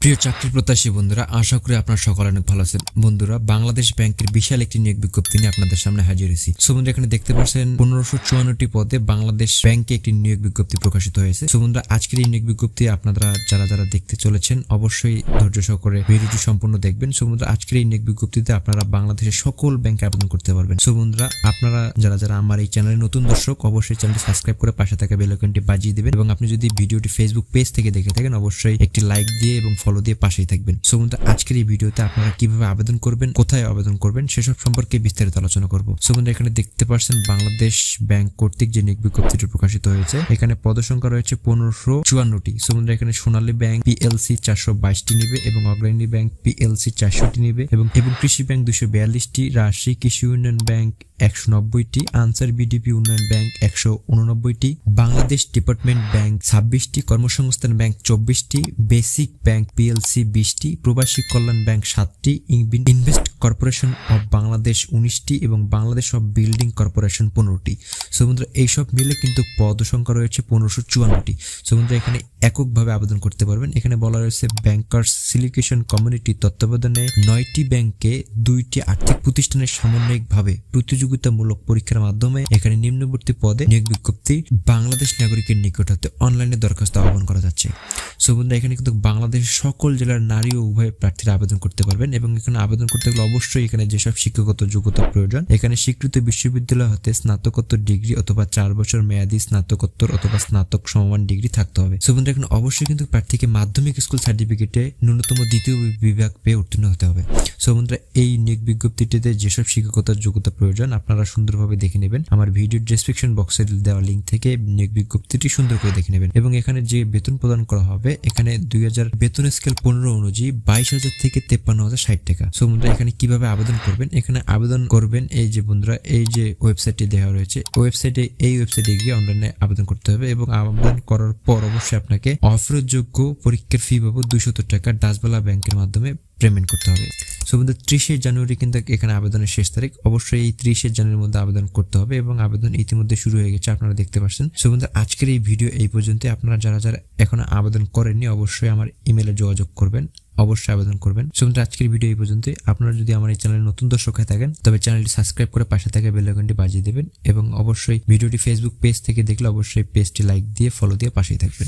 প্রিয় চাকরি প্রত্যাশী বন্ধুরা, আশা করি আপনারা সকলে অনেক ভালো আছেন। বন্ধুরা, বাংলাদেশ ব্যাংকের বিশাল একটি নিয়োগ বিজ্ঞপ্তি নিয়ে আপনাদের সামনে হাজির হয়েছি। সো বন্ধুরা, এখানে দেখতে পাচ্ছেন 1554টি পদে বাংলাদেশ ব্যাংকে একটি নিয়োগ বিজ্ঞপ্তি প্রকাশিত হয়েছে। সো বন্ধুরা, আজকের এই নিয়োগ বিজ্ঞপ্তি আপনারা যারা দেখতে চলেছেন অবশ্যই ধৈর্য সহকারে ভিডিওটি সম্পূর্ণ দেখবেন। সো বন্ধুরা, আজকের এই নিয়োগ বিজ্ঞপ্তিতে আপনারা বাংলাদেশের সকল ব্যাংকে আবেদন করতে পারবেন। সো বন্ধুরা, আপনারা যারা আমার এই চ্যানেলের নতুন দর্শক অবশ্যই চ্যানেলটি সাবস্ক্রাইব করে পাশে থাকা বেল আইকনটি বাজিয়ে দিবেন, এবং আপনি যদি ভিডিওটি ফেসবুক পেজ থেকে দেখে থাকেন অবশ্যই একটি লাইক দিয়ে এবং ফলো দিয়ে পাশেই থাকবেন। সো বন্ধুরা, আজকের এই ভিডিওতে আপনারা কিভাবে আবেদন করবেন, কোথায় আবেদন করবেন সেসব সম্পর্কে বিস্তারিত আলোচনা করব। সো বন্ধুরা, এখানে দেখতে পাচ্ছেন বাংলাদেশ ব্যাংক কর্তৃক যে নিয়োগ বিজ্ঞপ্তিটি প্রকাশিত হয়েছে, এখানে পদসংখ্যা রয়েছে 1554টি। সো বন্ধুরা, এখানে সোনালী ব্যাংক পিএলসি 422টি নিবে, এবং অগ্রণী ব্যাংক পিএলসি 400টি নিবে, এবং কৃষি ব্যাংক 242টি, রাজশাহী কৃষি উন্নয়ন ব্যাংক 190টি, আনসার বিডিপি উন্নয়ন ব্যাংক 189টি, বাংলাদেশ ডেভেলপমেন্ট ব্যাংক 26টি, কর্মসংস্থান ব্যাংক 24টি, বেসিক ব্যাংক পিএলসি 20টি, প্রবাসী কল্যাণ ব্যাংক 7টি, ইনভেস্ট কর্পোরেশন অফ বাংলাদেশ 19টি, এবং বাংলাদেশ অফ বিল্ডিং কর্পোরেশন 15টি। সো বন্ধুরা, এইসব মিলে কিন্তু পদ সংখ্যা রয়েছে 1554টি। সো বন্ধুরা, এখানে এককভাবে আবেদন করতে পারবেন। এখানে বলা রয়েছে ব্যাংকার্স সিলিকেশন কমিউনিটি তত্ত্বাবধানে 9টি ব্যাংকে 2টি আর্থিক প্রতিষ্ঠানের সাময়িকভাবে প্রতিযোগিতামূলক পরীক্ষার মাধ্যমে এখানে নিম্নবর্তী পদে নিয়োগ বিজ্ঞপ্তি বাংলাদেশ নাগরিকের নিকট হতে অনলাইনে দরখাস্ত আহ্বান করা যাচ্ছে। সো বন্ধুরা, এখানে কিন্তু বাংলাদেশের সকল জেলার নারী ও উভয় প্রার্থীরা আবেদন করতে পারবেন, এবং এখানে আবেদন করতে গেলে অবশ্যই এখানে যেসব শিক্ষাগত যোগ্যতা প্রয়োজন, এখানে স্বীকৃত বিশ্ববিদ্যালয় হতে স্নাতকোত্তর ডিগ্রি অথবা 4 বছর মেয়াদী স্নাতকোত্তর অথবা স্নাতক সমমান ডিগ্রি থাকতে হবে। সো বন্ধুরা, এখানে অবশ্যই কিন্তু প্রার্থীকে মাধ্যমিক স্কুল সার্টিফিকেটে ন্যূনতম দ্বিতীয় বিভাগ পেয়ে উত্তীর্ণ হতে হবে। সো বন্ধুরা, এই নিয়োগ বিজ্ঞপ্তিটিতে যেসব শিক্ষাগত যোগ্যতা প্রয়োজন আপনারা সুন্দরভাবে দেখে নেবেন। আমার ভিডিও ডেসক্রিপশন বক্সে দেওয়া লিঙ্ক থেকে নিয়োগ বিজ্ঞপ্তিটি সুন্দর করে দেখে নেবেন, এবং এখানে যে বেতন প্রদান করা হবে এখানে 2000 বেতন স্কেল 15 অনুযায়ী 22,000 থেকে 53,060 টাকা। সো বন্ধুরা, এখানে কিভাবে আবেদন করবেন, এখানে আবেদন করবেন এই যে বন্ধুরা, এই যে ওয়েবসাইটটি দেওয়া রয়েছে এই ওয়েবসাইটে গিয়ে অনলাইনে আবেদন করতে হবে, এবং আবেদন করার পর অবশ্যই আপনাকে অফেরতযোগ্য পরীক্ষার ফি বাবদ 270 টাকা ডাচবাংলা ব্যাংকের মাধ্যমে পেমেন্ট করতে হবে। সো বন্ধু, 30শে জানুয়ারি কিন্তু এখানে আবেদনের শেষ তারিখ। অবশ্যই এই 30শে জানুয়ারির মধ্যে আবেদন করতে হবে, এবং আবেদন ইতিমধ্যে শুরু হয়ে গেছে, আপনারা দেখতে পাচ্ছেন। সো বন্ধু, আজকের এই ভিডিও এই পর্যন্ত। আপনারা যারা এখনো আবেদন করেননি অবশ্যই আমার ইমেলে যোগাযোগ করবেন, অবশ্যই আবেদন করবেন। সো বন্ধু, আজকের ভিডিও এই পর্যন্ত। আপনারা যদি আমার এই চ্যানেলে নতুন দর্শক হয়ে থাকেন তবে চ্যানেলটি সাবস্ক্রাইব করে পাশে থাকা বেল আইকনটি বাজিয়ে দেবেন, এবং অবশ্যই ভিডিওটি ফেসবুক পেজ থেকে দেখলে অবশ্যই পেজটি লাইক দিয়ে ফলো দিয়ে পাশেই থাকবেন।